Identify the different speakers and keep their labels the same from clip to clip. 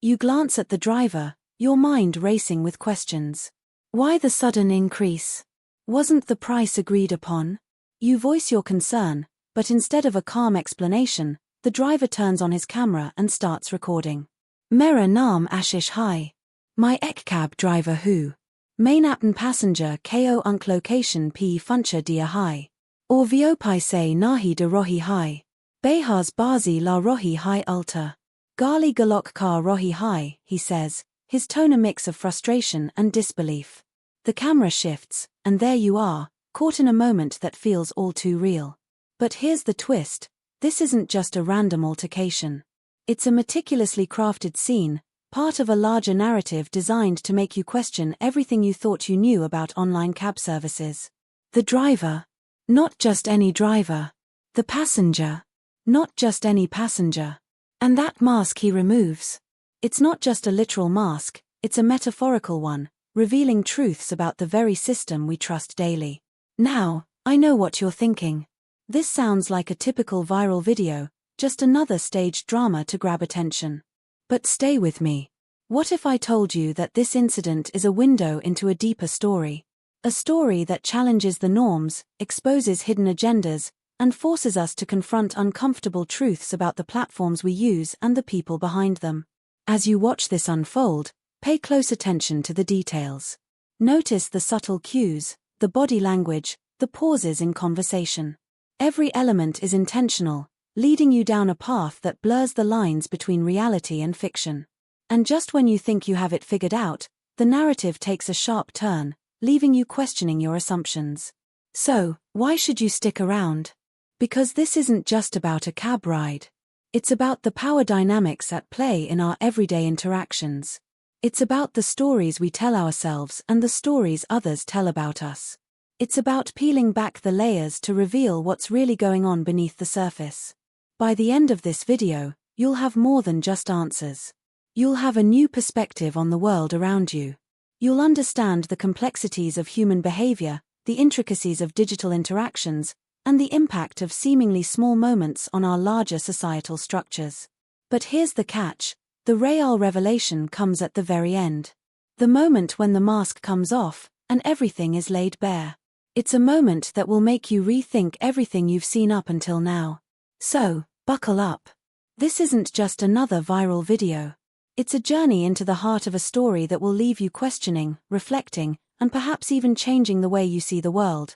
Speaker 1: You glance at the driver, your mind racing with questions. Why the sudden increase? Wasn't the price agreed upon? You voice your concern, but instead of a calm explanation, the driver turns on his camera and starts recording. Mera naam Ashish hai. My ek cab driver who? Main apn passenger ko unk location p funcha dia hai. Or viopai se nahi de rohi hai. Behars bazi la rohi hai ulta. Gali galok kar rohi hai, he says, his tone a mix of frustration and disbelief. The camera shifts, and there you are, caught in a moment that feels all too real. But here's the twist, this isn't just a random altercation. It's a meticulously crafted scene, part of a larger narrative designed to make you question everything you thought you knew about online cab services. The driver. Not just any driver. The passenger. Not just any passenger. And that mask he removes. It's not just a literal mask, it's a metaphorical one, revealing truths about the very system we trust daily. Now, I know what you're thinking. This sounds like a typical viral video, just another staged drama to grab attention. But stay with me. What if I told you that this incident is a window into a deeper story? A story that challenges the norms, exposes hidden agendas, and forces us to confront uncomfortable truths about the platforms we use and the people behind them. As you watch this unfold, pay close attention to the details. Notice the subtle cues, the body language, the pauses in conversation. Every element is intentional, leading you down a path that blurs the lines between reality and fiction. And just when you think you have it figured out, the narrative takes a sharp turn, leaving you questioning your assumptions. So, why should you stick around? Because this isn't just about a cab ride. It's about the power dynamics at play in our everyday interactions. It's about the stories we tell ourselves and the stories others tell about us. It's about peeling back the layers to reveal what's really going on beneath the surface. By the end of this video, you'll have more than just answers. You'll have a new perspective on the world around you. You'll understand the complexities of human behavior, the intricacies of digital interactions, and the impact of seemingly small moments on our larger societal structures. But here's the catch, the real revelation comes at the very end. The moment when the mask comes off, and everything is laid bare. It's a moment that will make you rethink everything you've seen up until now. So, buckle up. This isn't just another viral video. It's a journey into the heart of a story that will leave you questioning, reflecting, and perhaps even changing the way you see the world.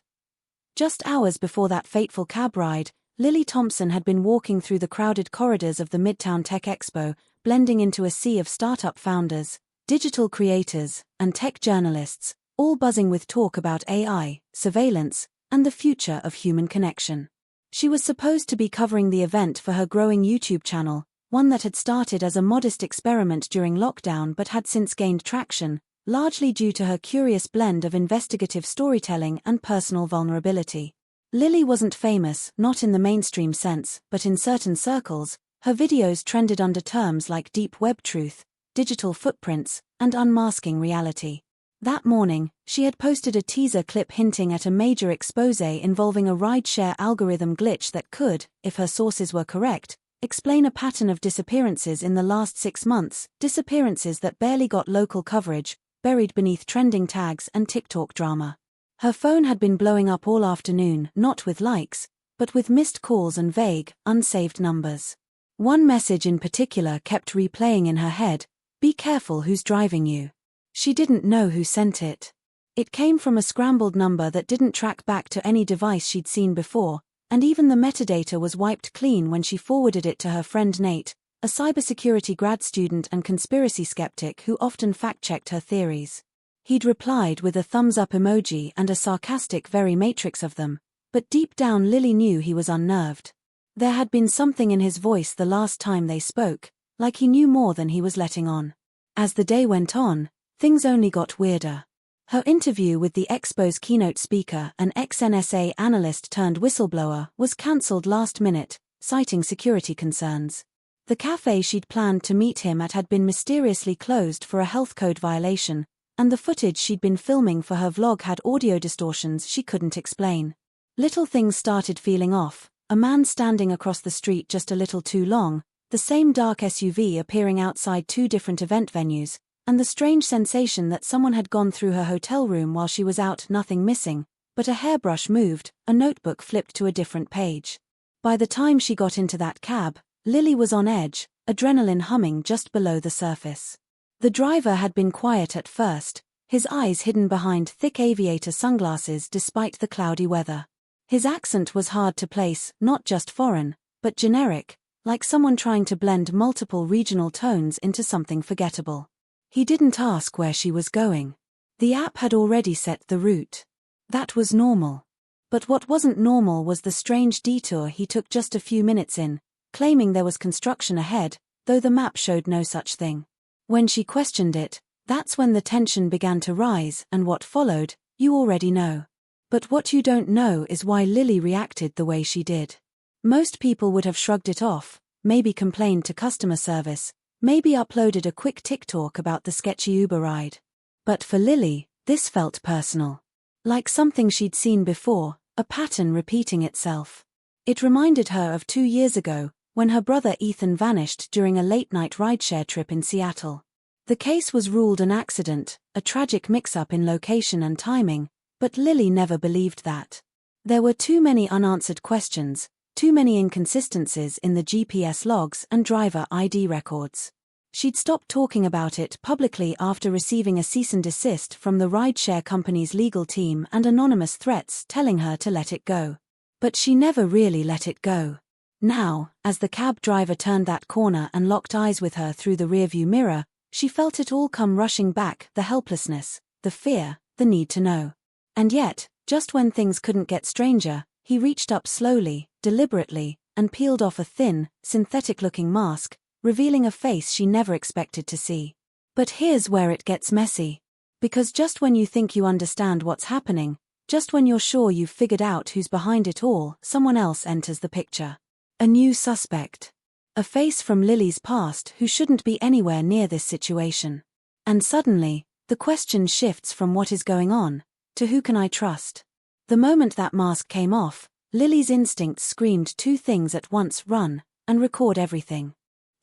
Speaker 1: Just hours before that fateful cab ride, Lily Thompson had been walking through the crowded corridors of the Midtown Tech Expo, blending into a sea of startup founders, digital creators, and tech journalists, all buzzing with talk about AI, surveillance, and the future of human connection. She was supposed to be covering the event for her growing YouTube channel, one that had started as a modest experiment during lockdown but had since gained traction, largely due to her curious blend of investigative storytelling and personal vulnerability. Lily wasn't famous, not in the mainstream sense, but in certain circles, her videos trended under terms like deep web truth, digital footprints, and unmasking reality. That morning, she had posted a teaser clip hinting at a major exposé involving a rideshare algorithm glitch that could, if her sources were correct, explain a pattern of disappearances in the last 6 months, disappearances that barely got local coverage, buried beneath trending tags and TikTok drama. Her phone had been blowing up all afternoon, not with likes, but with missed calls and vague, unsaved numbers. One message in particular kept replaying in her head, "Be careful who's driving you." She didn't know who sent it. It came from a scrambled number that didn't track back to any device she'd seen before, and even the metadata was wiped clean when she forwarded it to her friend Nate, a cybersecurity grad student and conspiracy skeptic who often fact-checked her theories. He'd replied with a thumbs-up emoji and a sarcastic very matrix of them, but deep down Lily knew he was unnerved. There had been something in his voice the last time they spoke, like he knew more than he was letting on. As the day went on, things only got weirder. Her interview with the Expo's keynote speaker, an ex-NSA analyst turned whistleblower, was cancelled last minute, citing security concerns. The cafe she'd planned to meet him at had been mysteriously closed for a health code violation, and the footage she'd been filming for her vlog had audio distortions she couldn't explain. Little things started feeling off, a man standing across the street just a little too long, the same dark SUV appearing outside 2 different event venues, and the strange sensation that someone had gone through her hotel room while she was out. Nothing missing, but a hairbrush moved, a notebook flipped to a different page. By the time she got into that cab, Lily was on edge, adrenaline humming just below the surface. The driver had been quiet at first, his eyes hidden behind thick aviator sunglasses despite the cloudy weather. His accent was hard to place, not just foreign, but generic, like someone trying to blend multiple regional tones into something forgettable. He didn't ask where she was going. The app had already set the route. That was normal. But what wasn't normal was the strange detour he took just a few minutes in, claiming there was construction ahead, though the map showed no such thing. When she questioned it, that's when the tension began to rise, and what followed, you already know. But what you don't know is why Lily reacted the way she did. Most people would have shrugged it off, maybe complained to customer service, maybe uploaded a quick TikTok about the sketchy Uber ride. But for Lily, this felt personal. Like something she'd seen before, a pattern repeating itself. It reminded her of 2 years ago, when her brother Ethan vanished during a late-night rideshare trip in Seattle. The case was ruled an accident, a tragic mix-up in location and timing, but Lily never believed that. There were too many unanswered questions, too many inconsistencies in the GPS logs and driver ID records. She'd stopped talking about it publicly after receiving a cease and desist from the rideshare company's legal team and anonymous threats telling her to let it go. But she never really let it go. Now, as the cab driver turned that corner and locked eyes with her through the rearview mirror, she felt it all come rushing back, the helplessness, the fear, the need to know. And yet, just when things couldn't get stranger, he reached up slowly, deliberately, and peeled off a thin, synthetic-looking mask, revealing a face she never expected to see. But here's where it gets messy. Because just when you think you understand what's happening, just when you're sure you've figured out who's behind it all, someone else enters the picture. A new suspect. A face from Lily's past who shouldn't be anywhere near this situation. And suddenly, the question shifts from what is going on, to who can I trust? The moment that mask came off, Lily's instincts screamed 2 things at once: run, and record everything.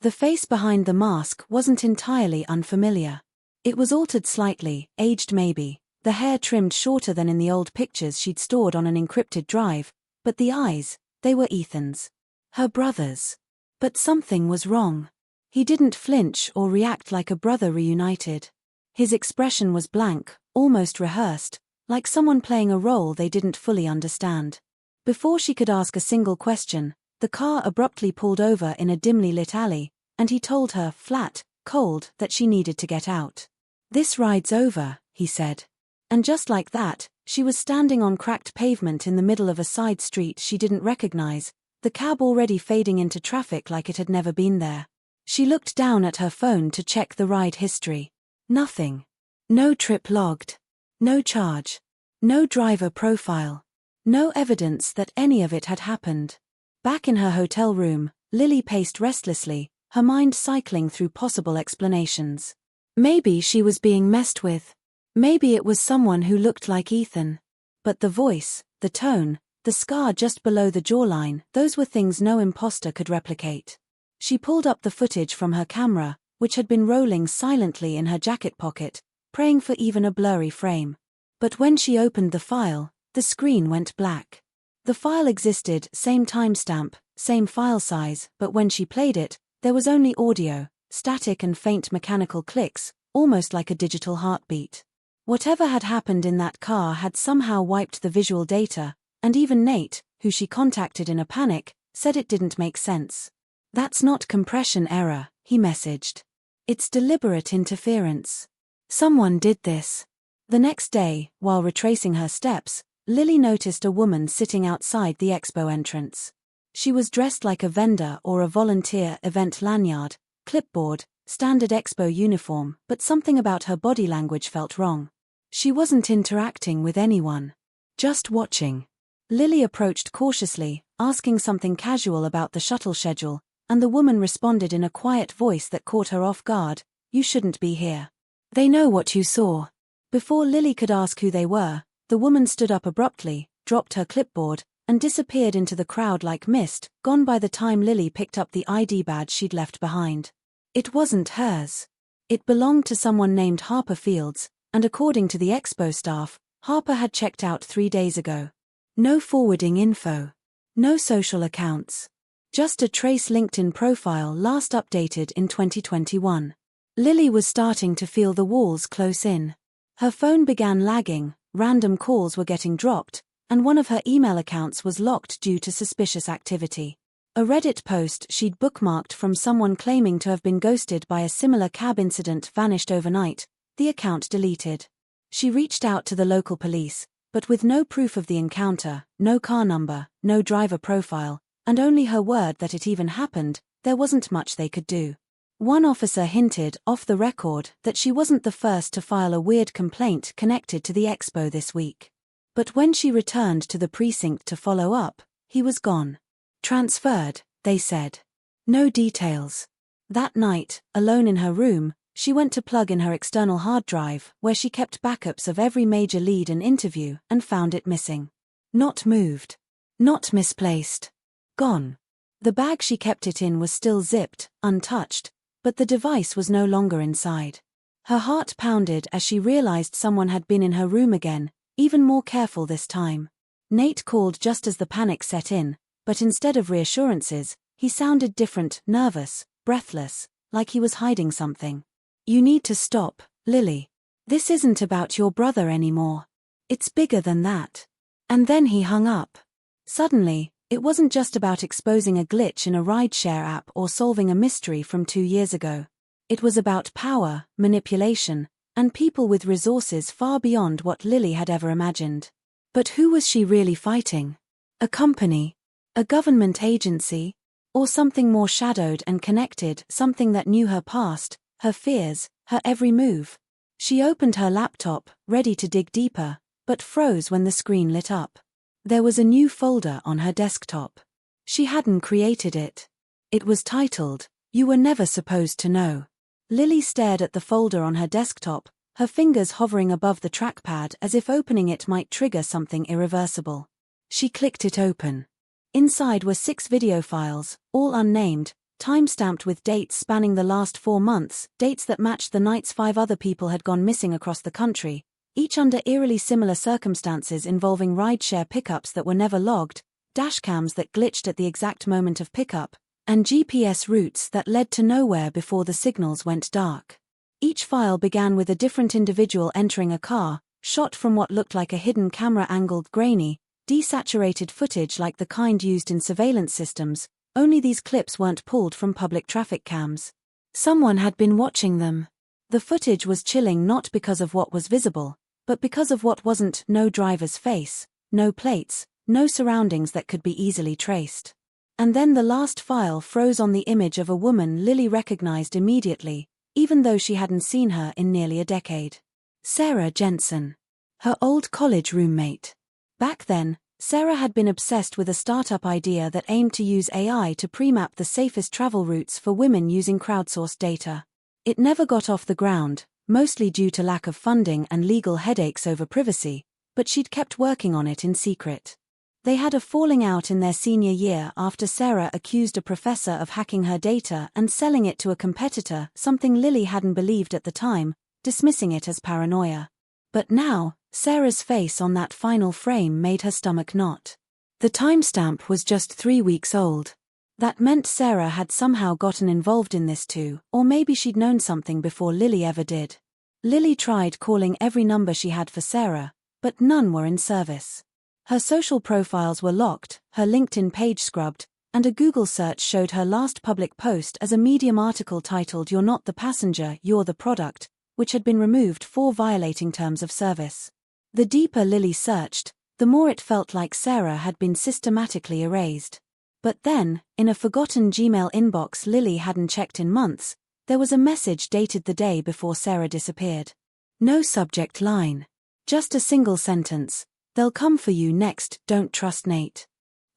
Speaker 1: The face behind the mask wasn't entirely unfamiliar. It was altered slightly, aged maybe, the hair trimmed shorter than in the old pictures she'd stored on an encrypted drive, but the eyes, they were Ethan's. Her brother's. But something was wrong. He didn't flinch or react like a brother reunited. His expression was blank, almost rehearsed, like someone playing a role they didn't fully understand. Before she could ask a single question, the car abruptly pulled over in a dimly lit alley, and he told her, flat, cold, that she needed to get out. "This ride's over," he said. And just like that, she was standing on cracked pavement in the middle of a side street she didn't recognize, the cab already fading into traffic like it had never been there. She looked down at her phone to check the ride history. Nothing. No trip logged. No charge. No driver profile. No evidence that any of it had happened. Back in her hotel room, Lily paced restlessly, her mind cycling through possible explanations. Maybe she was being messed with. Maybe it was someone who looked like Ethan. But the voice, the tone, the scar just below the jawline, those were things no imposter could replicate. She pulled up the footage from her camera, which had been rolling silently in her jacket pocket, praying for even a blurry frame. But when she opened the file, the screen went black. The file existed, same timestamp, same file size, but when she played it, there was only audio, static and faint mechanical clicks, almost like a digital heartbeat. Whatever had happened in that car had somehow wiped the visual data, and even Nate, who she contacted in a panic, said it didn't make sense. "That's not compression error," he messaged. "It's deliberate interference. Someone did this." The next day, while retracing her steps, Lily noticed a woman sitting outside the expo entrance. She was dressed like a vendor or a volunteer, event lanyard, clipboard, standard expo uniform, but something about her body language felt wrong. She wasn't interacting with anyone. Just watching. Lily approached cautiously, asking something casual about the shuttle schedule, and the woman responded in a quiet voice that caught her off guard, "You shouldn't be here. They know what you saw." Before Lily could ask who they were, the woman stood up abruptly, dropped her clipboard, and disappeared into the crowd like mist, gone by the time Lily picked up the ID badge she'd left behind. It wasn't hers. It belonged to someone named Harper Fields, and according to the expo staff, Harper had checked out 3 days ago. No forwarding info. No social accounts. Just a trace LinkedIn profile last updated in 2021. Lily was starting to feel the walls close in. Her phone began lagging, random calls were getting dropped, and one of her email accounts was locked due to suspicious activity. A Reddit post she'd bookmarked from someone claiming to have been ghosted by a similar cab incident vanished overnight, the account deleted. She reached out to the local police, but with no proof of the encounter, no car number, no driver profile, and only her word that it even happened, there wasn't much they could do. One officer hinted, off the record, that she wasn't the first to file a weird complaint connected to the expo this week. But when she returned to the precinct to follow up, he was gone. Transferred, they said. No details. That night, alone in her room, she went to plug in her external hard drive, where she kept backups of every major lead and interview, and found it missing. Not moved. Not misplaced. Gone. The bag she kept it in was still zipped, untouched, but the device was no longer inside. Her heart pounded as she realized someone had been in her room again, even more careful this time. Nate called just as the panic set in, but instead of reassurances, he sounded different, nervous, breathless, like he was hiding something. "You need to stop, Lily. This isn't about your brother anymore. It's bigger than that." And then he hung up. Suddenly, it wasn't just about exposing a glitch in a rideshare app or solving a mystery from 2 years ago. It was about power, manipulation, and people with resources far beyond what Lily had ever imagined. But who was she really fighting? A company? A government agency? Or something more shadowed and connected, something that knew her past, her fears, her every move? She opened her laptop, ready to dig deeper, but froze when the screen lit up. There was a new folder on her desktop. She hadn't created it. It was titled, "You Were Never Supposed to Know." Lily stared at the folder on her desktop, her fingers hovering above the trackpad as if opening it might trigger something irreversible. She clicked it open. Inside were 6 video files, all unnamed, time-stamped with dates spanning the last 4 months, dates that matched the nights 5 other people had gone missing across the country, each under eerily similar circumstances involving rideshare pickups that were never logged, dashcams that glitched at the exact moment of pickup, and GPS routes that led to nowhere before the signals went dark. Each file began with a different individual entering a car, shot from what looked like a hidden camera-angled grainy, desaturated footage like the kind used in surveillance systems, only these clips weren't pulled from public traffic cams. Someone had been watching them. The footage was chilling not because of what was visible, but because of what wasn't: no driver's face, no plates, no surroundings that could be easily traced. And then the last file froze on the image of a woman Lily recognized immediately, even though she hadn't seen her in nearly a decade. Sarah Jensen. Her old college roommate. Back then, Sarah had been obsessed with a startup idea that aimed to use AI to pre-map the safest travel routes for women using crowdsourced data. It never got off the ground, mostly due to lack of funding and legal headaches over privacy, but she'd kept working on it in secret. They had a falling out in their senior year after Sarah accused a professor of hacking her data and selling it to a competitor, something Lily hadn't believed at the time, dismissing it as paranoia. But now, Sarah's face on that final frame made her stomach knot. The timestamp was just 3 weeks old. That meant Sarah had somehow gotten involved in this too, or maybe she'd known something before Lily ever did. Lily tried calling every number she had for Sarah, but none were in service. Her social profiles were locked, her LinkedIn page scrubbed, and a Google search showed her last public post as a Medium article titled "You're Not the Passenger, You're the Product," which had been removed for violating terms of service. The deeper Lily searched, the more it felt like Sarah had been systematically erased. But then, in a forgotten Gmail inbox Lily hadn't checked in months, there was a message dated the day before Sarah disappeared. No subject line. Just a single sentence: "They'll come for you next, don't trust Nate."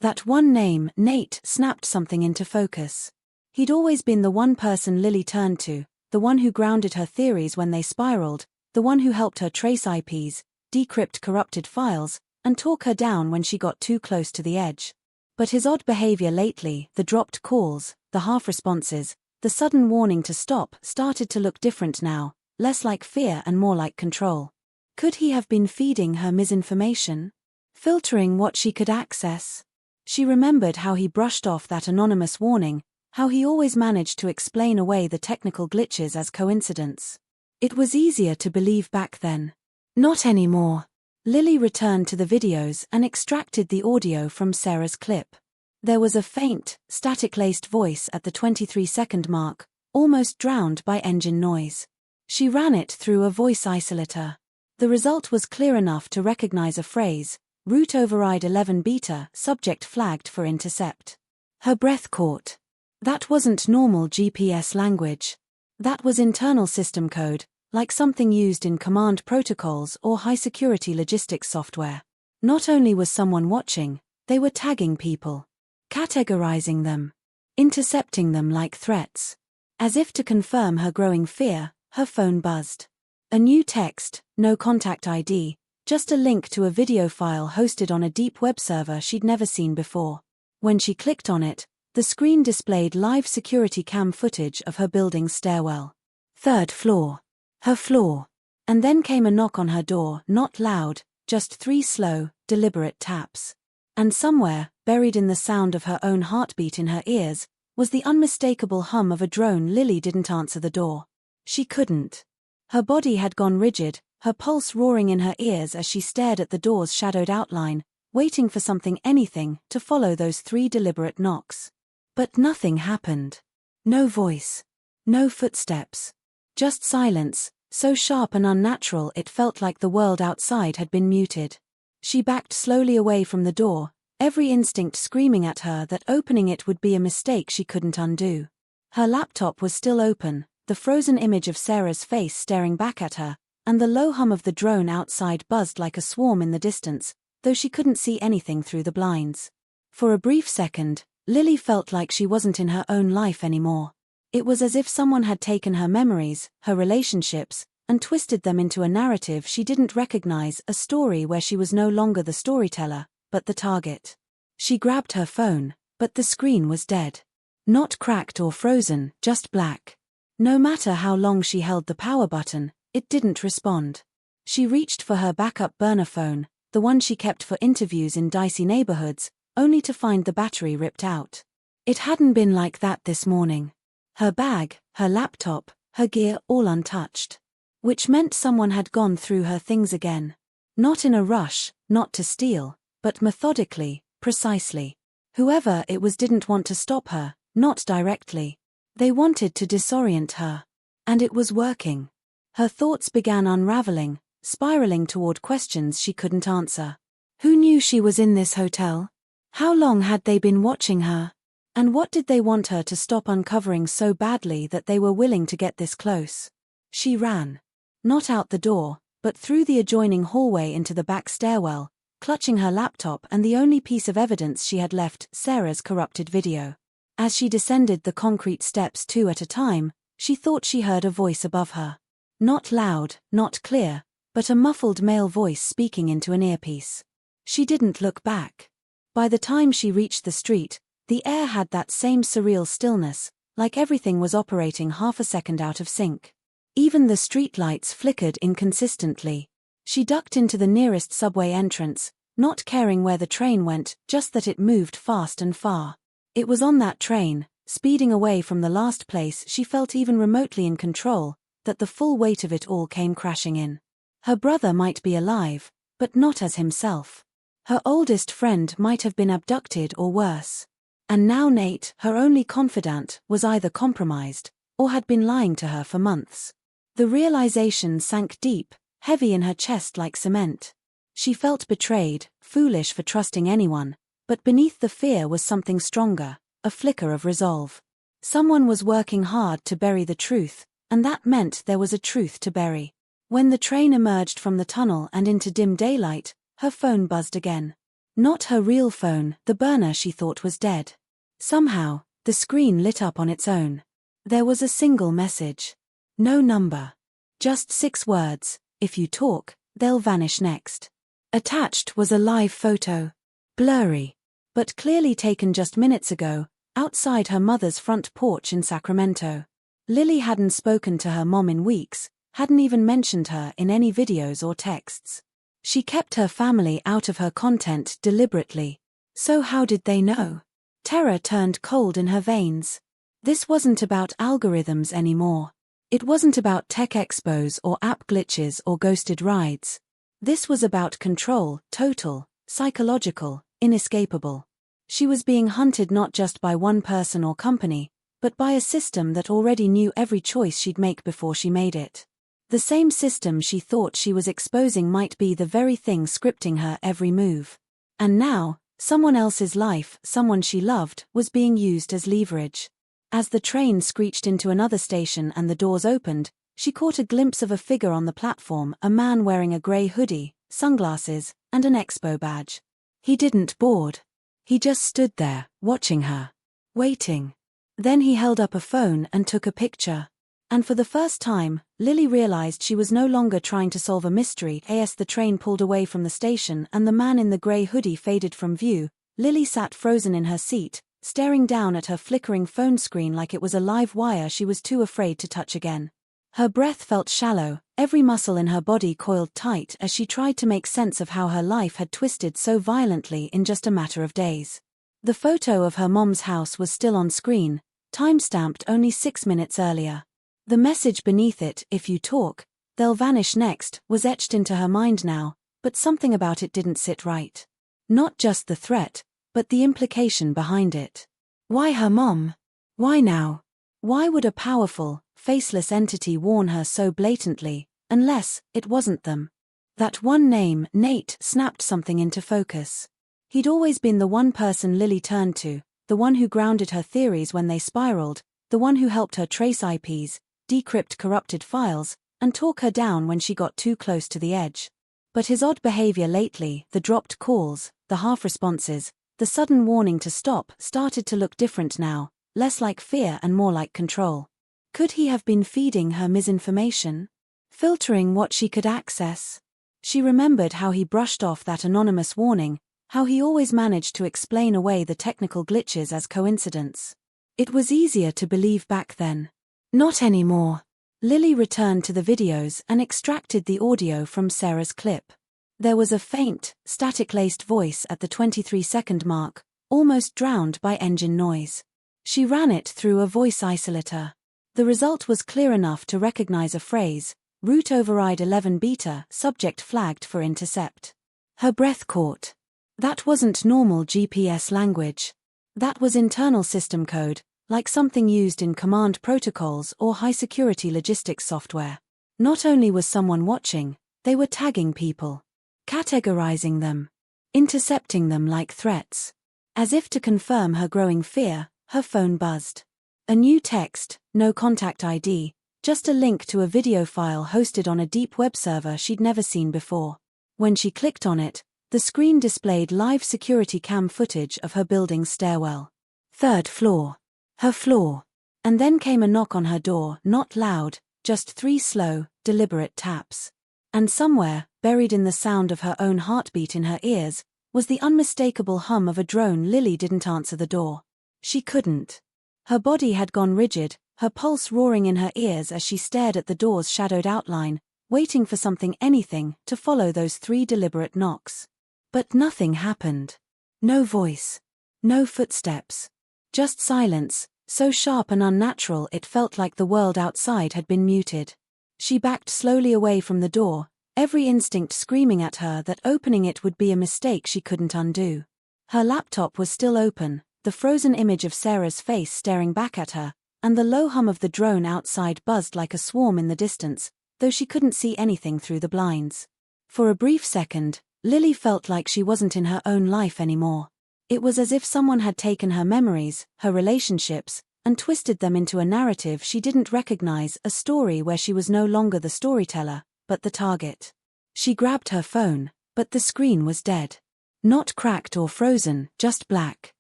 Speaker 1: That one name, Nate, snapped something into focus. He'd always been the one person Lily turned to, the one who grounded her theories when they spiraled, the one who helped her trace IPs, decrypt corrupted files, and talk her down when she got too close to the edge. But his odd behavior lately, the dropped calls, the half-responses, the sudden warning to stop, started to look different now, less like fear and more like control. Could he have been feeding her misinformation? Filtering what she could access? She remembered how he brushed off that anonymous warning, how he always managed to explain away the technical glitches as coincidence. It was easier to believe back then. Not anymore. Lily returned to the videos and extracted the audio from Sarah's clip. There was a faint, static-laced voice at the 23-second mark, almost drowned by engine noise. She ran it through a voice isolator. The result was clear enough to recognize a phrase, route override 11 beta, subject flagged for intercept. Her breath caught. That wasn't normal GPS language. That was internal system code, like something used in command protocols or high-security logistics software. Not only was someone watching, they were tagging people, categorizing them, intercepting them like threats. As if to confirm her growing fear, her phone buzzed. A new text, no contact ID, just a link to a video file hosted on a deep web server she'd never seen before. When she clicked on it, the screen displayed live security cam footage of her building's stairwell. 3rd floor. Her floor. And then came a knock on her door, not loud, just 3 slow, deliberate taps. And somewhere, buried in the sound of her own heartbeat in her ears, was the unmistakable hum of a drone. Lily didn't answer the door. She couldn't. Her body had gone rigid, her pulse roaring in her ears as she stared at the door's shadowed outline, waiting for something, anything, to follow those 3 deliberate knocks. But nothing happened. No voice. No footsteps. Just silence, so sharp and unnatural it felt like the world outside had been muted. She backed slowly away from the door, every instinct screaming at her that opening it would be a mistake she couldn't undo. Her laptop was still open, the frozen image of Sarah's face staring back at her, and the low hum of the drone outside buzzed like a swarm in the distance, though she couldn't see anything through the blinds. For a brief second, Lily felt like she wasn't in her own life anymore. It was as if someone had taken her memories, her relationships, and twisted them into a narrative she didn't recognize, a story where she was no longer the storyteller, but the target. She grabbed her phone, but the screen was dead. Not cracked or frozen, just black. No matter how long she held the power button, it didn't respond. She reached for her backup burner phone, the one she kept for interviews in dicey neighborhoods, only to find the battery ripped out. It hadn't been like that this morning. Her bag, her laptop, her gear all untouched. Which meant someone had gone through her things again. Not in a rush, not to steal, but methodically, precisely. Whoever it was didn't want to stop her, not directly. They wanted to disorient her. And it was working. Her thoughts began unraveling, spiraling toward questions she couldn't answer. Who knew she was in this hotel? How long had they been watching her? And what did they want her to stop uncovering so badly that they were willing to get this close? She ran. Not out the door, but through the adjoining hallway into the back stairwell, clutching her laptop and the only piece of evidence she had left, Sarah's corrupted video. As she descended the concrete steps 2 at a time, she thought she heard a voice above her. Not loud, not clear, but a muffled male voice speaking into an earpiece. She didn't look back. By the time she reached the street, the air had that same surreal stillness, like everything was operating half a second out of sync. Even the streetlights flickered inconsistently. She ducked into the nearest subway entrance, not caring where the train went, just that it moved fast and far. It was on that train, speeding away from the last place she felt even remotely in control, that the full weight of it all came crashing in. Her brother might be alive, but not as himself. Her oldest friend might have been abducted or worse. And now Nate, her only confidant, was either compromised, or had been lying to her for months. The realization sank deep, heavy in her chest like cement. She felt betrayed, foolish for trusting anyone, but beneath the fear was something stronger, a flicker of resolve. Someone was working hard to bury the truth, and that meant there was a truth to bury. When the train emerged from the tunnel and into dim daylight, her phone buzzed again. Not her real phone, the burner she thought was dead. Somehow, the screen lit up on its own. There was a single message. No number. Just 6 words, if you talk, they'll vanish next. Attached was a live photo. Blurry, but clearly taken just minutes ago, outside her mother's front porch in Sacramento. Lily hadn't spoken to her mom in weeks, hadn't even mentioned her in any videos or texts. She kept her family out of her content deliberately. So how did they know? Terror turned cold in her veins. This wasn't about algorithms anymore. It wasn't about tech expos or app glitches or ghosted rides. This was about control, total, psychological, inescapable. She was being hunted not just by one person or company, but by a system that already knew every choice she'd make before she made it. The same system she thought she was exposing might be the very thing scripting her every move. And now, someone else's life, someone she loved, was being used as leverage. As the train screeched into another station and the doors opened, she caught a glimpse of a figure on the platform, a man wearing a grey hoodie, sunglasses, and an expo badge. He didn't board. He just stood there, watching her. Waiting. Then he held up a phone and took a picture. And for the first time, Lily realized she was no longer trying to solve a mystery. As the train pulled away from the station and the man in the grey hoodie faded from view, Lily sat frozen in her seat, staring down at her flickering phone screen like it was a live wire she was too afraid to touch again. Her breath felt shallow, every muscle in her body coiled tight as she tried to make sense of how her life had twisted so violently in just a matter of days. The photo of her mom's house was still on screen, time-stamped only 6 minutes earlier. The message beneath it, "If you talk, they'll vanish next," was etched into her mind now, but something about it didn't sit right. Not just the threat, but the implication behind it. Why her mom? Why now? Why would a powerful, faceless entity warn her so blatantly, unless it wasn't them? That one name, Nate, snapped something into focus. He'd always been the one person Lily turned to, the one who grounded her theories when they spiraled, the one who helped her trace IPs, decrypt corrupted files, and talk her down when she got too close to the edge. But his odd behavior lately, the dropped calls, the half-responses, the sudden warning to stop, started to look different now, less like fear and more like control. Could he have been feeding her misinformation? Filtering what she could access? She remembered how he brushed off that anonymous warning, how he always managed to explain away the technical glitches as coincidence. It was easier to believe back then. Not anymore. Lily returned to the videos and extracted the audio from Sarah's clip. There was a faint, static-laced voice at the 23-second mark, almost drowned by engine noise. She ran it through a voice isolator. The result was clear enough to recognize a phrase, route override 11 beta, subject flagged for intercept. Her breath caught. That wasn't normal GPS language. That was internal system code, like something used in command protocols or high-security logistics software. Not only was someone watching, they were tagging people. Categorizing them. Intercepting them like threats. As if to confirm her growing fear, her phone buzzed. A new text, no contact ID, just a link to a video file hosted on a deep web server she'd never seen before. When she clicked on it, the screen displayed live security cam footage of her building's stairwell. 3rd floor. Her floor. And then came a knock on her door, not loud, just 3 slow, deliberate taps. And somewhere, buried in the sound of her own heartbeat in her ears, was the unmistakable hum of a drone. Lily didn't answer the door. She couldn't. Her body had gone rigid, her pulse roaring in her ears as she stared at the door's shadowed outline, waiting for something, anything, to follow those 3 deliberate knocks. But nothing happened. No voice. No footsteps. Just silence, so sharp and unnatural it felt like the world outside had been muted. She backed slowly away from the door, every instinct screaming at her that opening it would be a mistake she couldn't undo. Her laptop was still open, the frozen image of Sarah's face staring back at her, and the low hum of the drone outside buzzed like a swarm in the distance, though she couldn't see anything through the blinds. For a brief second, Lily felt like she wasn't in her own life anymore. It was as if someone had taken her memories, her relationships, and twisted them into a narrative she didn't recognize, a story where she was no longer the storyteller, but the target. She grabbed her phone, but the screen was dead. Not cracked or frozen, just black.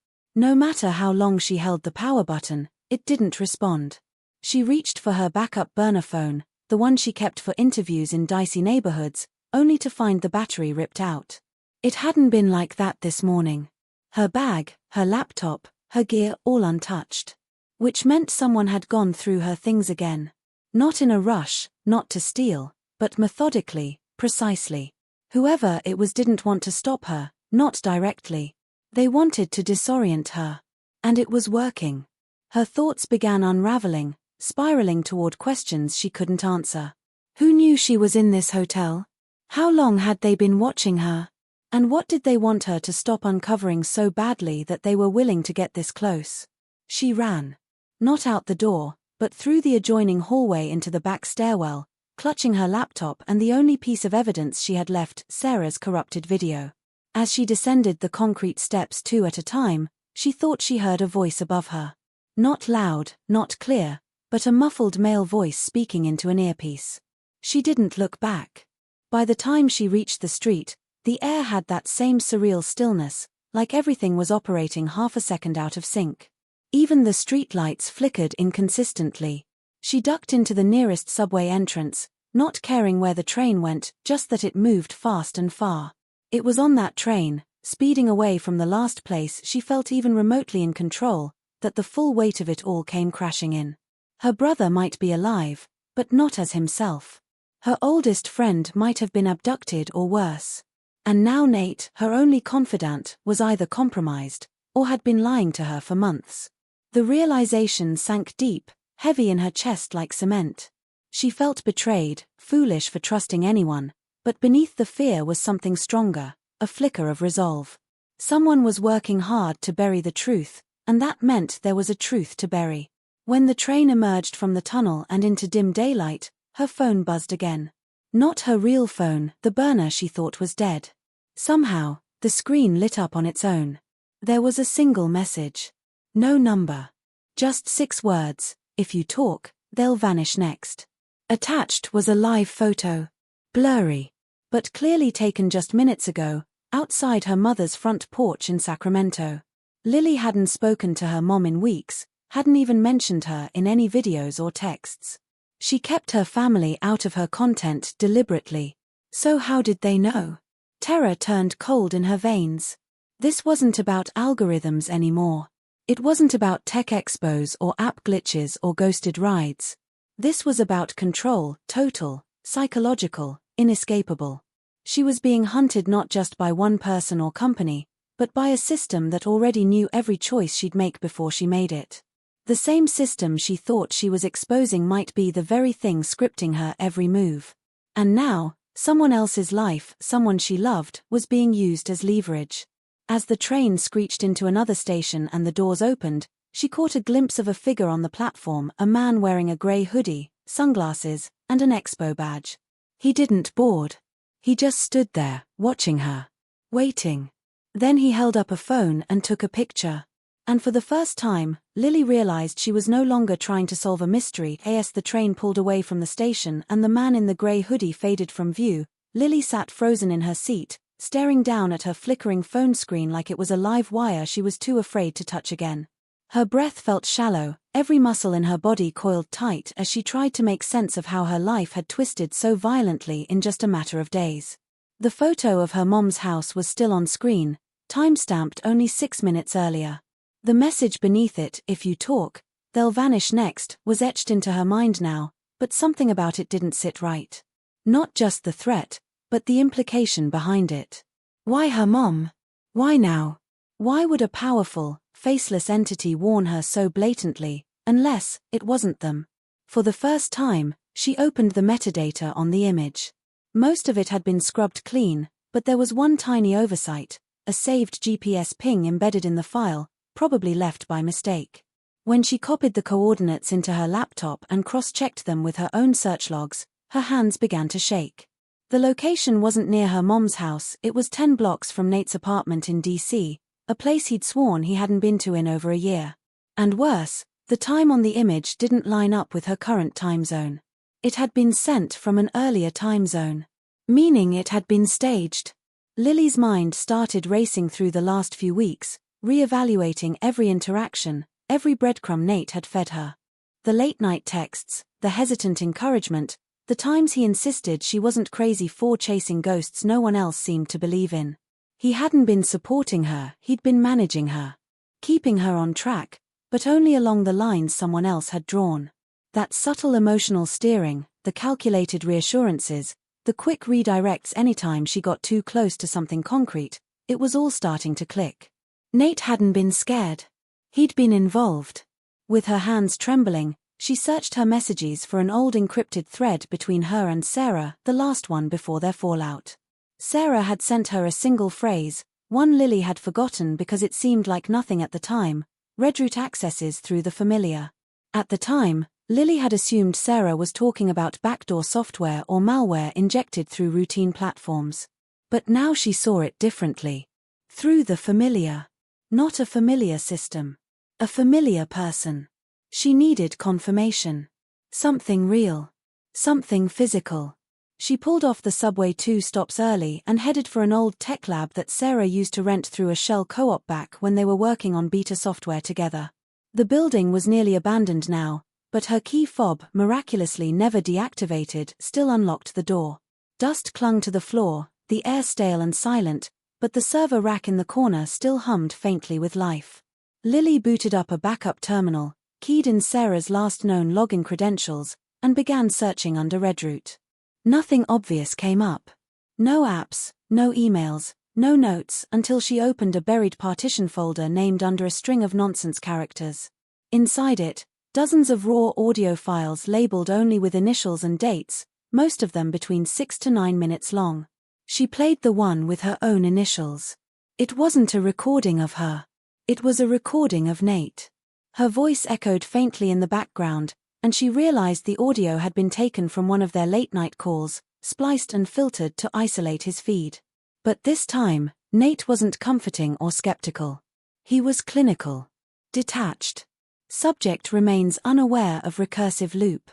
Speaker 1: No matter how long she held the power button, it didn't respond. She reached for her backup burner phone, the one she kept for interviews in dicey neighborhoods, only to find the battery ripped out. It hadn't been like that this morning. Her bag, her laptop, her gear all untouched. Which meant someone had gone through her things again. Not in a rush, not to steal, but methodically, precisely. Whoever it was didn't want to stop her, not directly. They wanted to disorient her. And it was working. Her thoughts began unraveling, spiraling toward questions she couldn't answer. Who knew she was in this hotel? How long had they been watching her? And what did they want her to stop uncovering so badly that they were willing to get this close? She ran. Not out the door, but through the adjoining hallway into the back stairwell, clutching her laptop and the only piece of evidence she had left, Sarah's corrupted video. As she descended the concrete steps 2 at a time, she thought she heard a voice above her. Not loud, not clear, but a muffled male voice speaking into an earpiece. She didn't look back. By the time she reached the street, the air had that same surreal stillness, like everything was operating half a second out of sync. Even the streetlights flickered inconsistently. She ducked into the nearest subway entrance, not caring where the train went, just that it moved fast and far. It was on that train, speeding away from the last place she felt even remotely in control, that the full weight of it all came crashing in. Her brother might be alive, but not as himself. Her oldest friend might have been abducted or worse. And now Nate, her only confidant, was either compromised, or had been lying to her for months. The realization sank deep, heavy in her chest like cement. She felt betrayed, foolish for trusting anyone, but beneath the fear was something stronger, a flicker of resolve. Someone was working hard to bury the truth, and that meant there was a truth to bury. When the train emerged from the tunnel and into dim daylight, her phone buzzed again. Not her real phone, the burner she thought was dead. Somehow, the screen lit up on its own. There was a single message. No number. Just 6 words, if you talk, they'll vanish next. Attached was a live photo. Blurry. But clearly taken just minutes ago, outside her mother's front porch in Sacramento. Lily hadn't spoken to her mom in weeks, hadn't even mentioned her in any videos or texts. She kept her family out of her content deliberately. So how did they know? Terror turned cold in her veins. This wasn't about algorithms anymore. It wasn't about tech expos or app glitches or ghosted rides. This was about control, total, psychological, inescapable. She was being hunted not just by one person or company, but by a system that already knew every choice she'd make before she made it. The same system she thought she was exposing might be the very thing scripting her every move. And now, someone else's life, someone she loved, was being used as leverage. As the train screeched into another station and the doors opened, she caught a glimpse of a figure on the platform, a man wearing a grey hoodie, sunglasses, and an expo badge. He didn't board. He just stood there, watching her. Waiting. Then he held up a phone and took a picture. And for the first time, Lily realized she was no longer trying to solve a mystery. As the train pulled away from the station and the man in the grey hoodie faded from view, Lily sat frozen in her seat, staring down at her flickering phone screen like it was a live wire she was too afraid to touch again. Her breath felt shallow, every muscle in her body coiled tight as she tried to make sense of how her life had twisted so violently in just a matter of days. The photo of her mom's house was still on screen, time-stamped only 6 minutes earlier. The message beneath it, if you talk, they'll vanish next, was etched into her mind now, but something about it didn't sit right. Not just the threat, but the implication behind it. Why her mom? Why now? Why would a powerful, faceless entity warn her so blatantly, unless it wasn't them? For the first time, she opened the metadata on the image. Most of it had been scrubbed clean, but there was one tiny oversight, a saved GPS ping embedded in the file, probably left by mistake. When she copied the coordinates into her laptop and cross-checked them with her own search logs, her hands began to shake. The location wasn't near her mom's house, it was 10 blocks from Nate's apartment in DC, a place he'd sworn he hadn't been to in over a year. And worse, the time on the image didn't line up with her current time zone. It had been sent from an earlier time zone. Meaning it had been staged. Lily's mind started racing through the last few weeks, re-evaluating every interaction, every breadcrumb Nate had fed her. The late-night texts, the hesitant encouragement, The times he insisted she wasn't crazy for chasing ghosts no one else seemed to believe in. He hadn't been supporting her, he'd been managing her. Keeping her on track, but only along the lines someone else had drawn. That subtle emotional steering, the calculated reassurances, the quick redirects anytime she got too close to something concrete, it was all starting to click. Nate hadn't been scared. He'd been involved. With her hands trembling, she searched her messages for an old encrypted thread between her and Sarah, the last one before their fallout. Sarah had sent her a single phrase, one Lily had forgotten because it seemed like nothing at the time: redroot accesses through the familiar. At the time, Lily had assumed Sarah was talking about backdoor software or malware injected through routine platforms. But now she saw it differently. Through the familiar. Not a familiar system. A familiar person. She needed confirmation. Something real. Something physical. She pulled off the subway 2 stops early and headed for an old tech lab that Sarah used to rent through a shell co-op back when they were working on beta software together. The building was nearly abandoned now, but her key fob, miraculously never deactivated, still unlocked the door. Dust clung to the floor, the air stale and silent, but the server rack in the corner still hummed faintly with life. Lily booted up a backup terminal, keyed in Sarah's last known login credentials, and began searching under Redroot. Nothing obvious came up. No apps, no emails, no notes, until she opened a buried partition folder named under a string of nonsense characters. Inside it, dozens of raw audio files labeled only with initials and dates, most of them between 6 to 9 minutes long. She played the one with her own initials. It wasn't a recording of her. It was a recording of Nate. Her voice echoed faintly in the background, and she realized the audio had been taken from one of their late-night calls, spliced and filtered to isolate his feed. But this time, Nate wasn't comforting or skeptical. He was clinical. Detached. Subject remains unaware of recursive loop.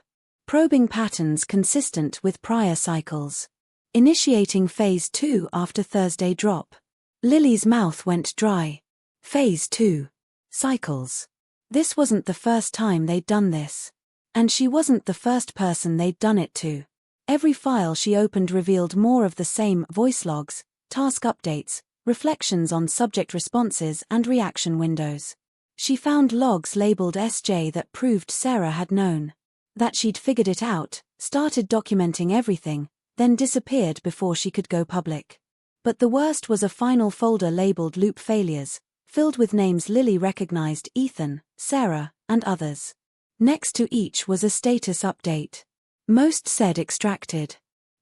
Speaker 1: Probing patterns consistent with prior cycles. Initiating phase 2 after Thursday drop. Lily's mouth went dry. Phase 2. Cycles. This wasn't the first time they'd done this. And she wasn't the first person they'd done it to. Every file she opened revealed more of the same: voice logs, task updates, reflections on subject responses and reaction windows. She found logs labeled SJ that proved Sarah had known. That she'd figured it out, started documenting everything, then disappeared before she could go public. But the worst was a final folder labeled loop failures, filled with names Lily recognized: Ethan, Sarah, and others. Next to each was a status update. Most said extracted.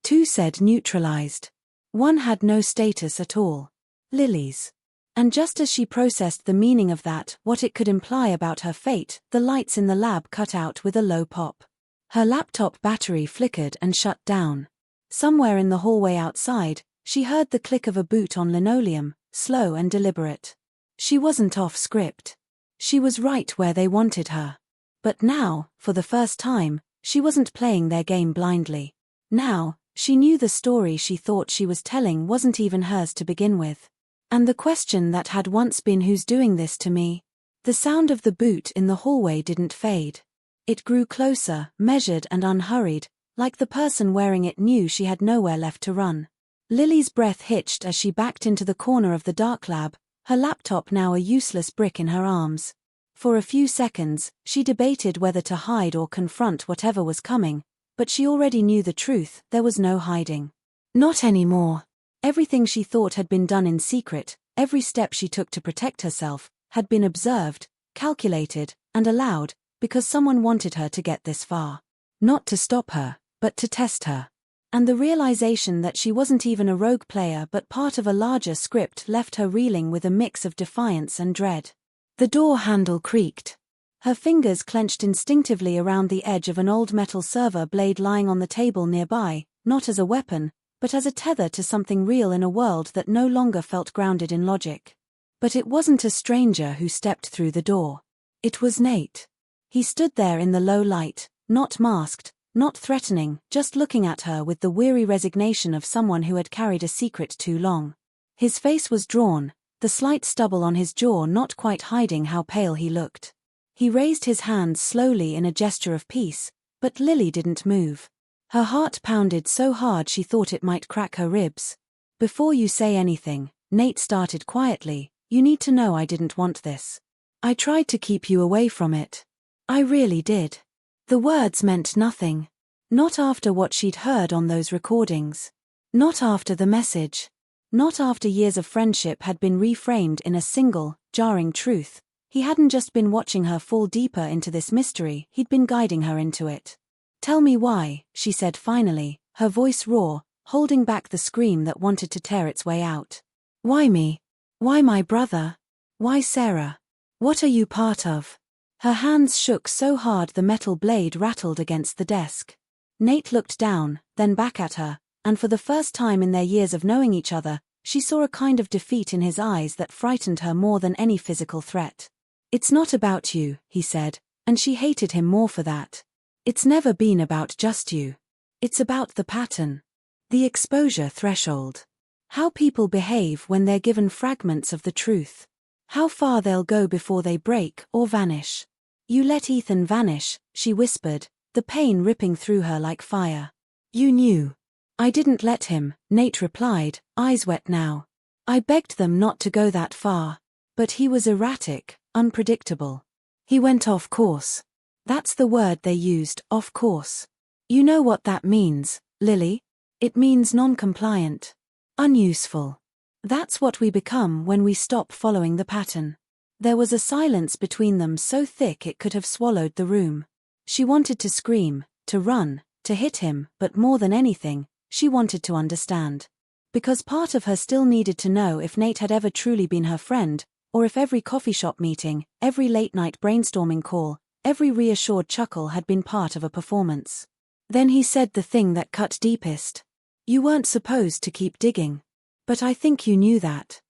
Speaker 1: 2 said neutralized. 1 had no status at all. Lily's. And just as she processed the meaning of that, what it could imply about her fate, the lights in the lab cut out with a low pop. Her laptop battery flickered and shut down. Somewhere in the hallway outside, she heard the click of a boot on linoleum, slow and deliberate. She wasn't off script. She was right where they wanted her. But now, for the first time, she wasn't playing their game blindly. Now, she knew the story she thought she was telling wasn't even hers to begin with. And the question that had once been, "Who's doing this to me?" The sound of the boot in the hallway didn't fade. It grew closer, measured and unhurried, like the person wearing it knew she had nowhere left to run. Lily's breath hitched as she backed into the corner of the dark lab, her laptop now a useless brick in her arms. For a few seconds, she debated whether to hide or confront whatever was coming, but she already knew the truth: there was no hiding. Not anymore. Everything she thought had been done in secret, every step she took to protect herself, had been observed, calculated, and allowed, because someone wanted her to get this far. Not to stop her, but to test her. And the realization that she wasn't even a rogue player but part of a larger script left her reeling with a mix of defiance and dread. The door handle creaked. Her fingers clenched instinctively around the edge of an old metal server blade lying on the table nearby, not as a weapon, but as a tether to something real in a world that no longer felt grounded in logic. But it wasn't a stranger who stepped through the door. It was Nate. He stood there in the low light, not masked, not threatening, just looking at her with the weary resignation of someone who had carried a secret too long. His face was drawn, the slight stubble on his jaw not quite hiding how pale he looked. He raised his hands slowly in a gesture of peace, but Lily didn't move. Her heart pounded so hard she thought it might crack her ribs. "Before you say anything," Nate started quietly, "you need to know I didn't want this. I tried to keep you away from it. I really did." The words meant nothing. Not after what she'd heard on those recordings. Not after the message. Not after years of friendship had been reframed in a single, jarring truth. He hadn't just been watching her fall deeper into this mystery, he'd been guiding her into it. "Tell me why," she said finally, her voice raw, holding back the scream that wanted to tear its way out. "Why me? Why my brother? Why Sarah? What are you part of?" Her hands shook so hard the metal blade rattled against the desk. Nate looked down, then back at her, and for the first time in their years of knowing each other, she saw a kind of defeat in his eyes that frightened her more than any physical threat. "It's not about you," he said, and she hated him more for that. "It's never been about just you. It's about the pattern. The exposure threshold. How people behave when they're given fragments of the truth. How far they'll go before they break or vanish." "You let Ethan vanish," she whispered, the pain ripping through her like fire. "You knew." "I didn't let him," Nate replied, eyes wet now. "I begged them not to go that far. But he was erratic, unpredictable. He went off course." That's the word they used, off course. "You know what that means, Lily? It means non-compliant. Unuseful. That's what we become when we stop following the pattern." There was a silence between them so thick it could have swallowed the room. She wanted to scream, to run, to hit him, but more than anything, she wanted to understand. Because part of her still needed to know if Nate had ever truly been her friend, or if every coffee shop meeting, every late-night brainstorming call, every reassured chuckle had been part of a performance. Then he said the thing that cut deepest. "You weren't supposed to keep digging. But I think you knew that."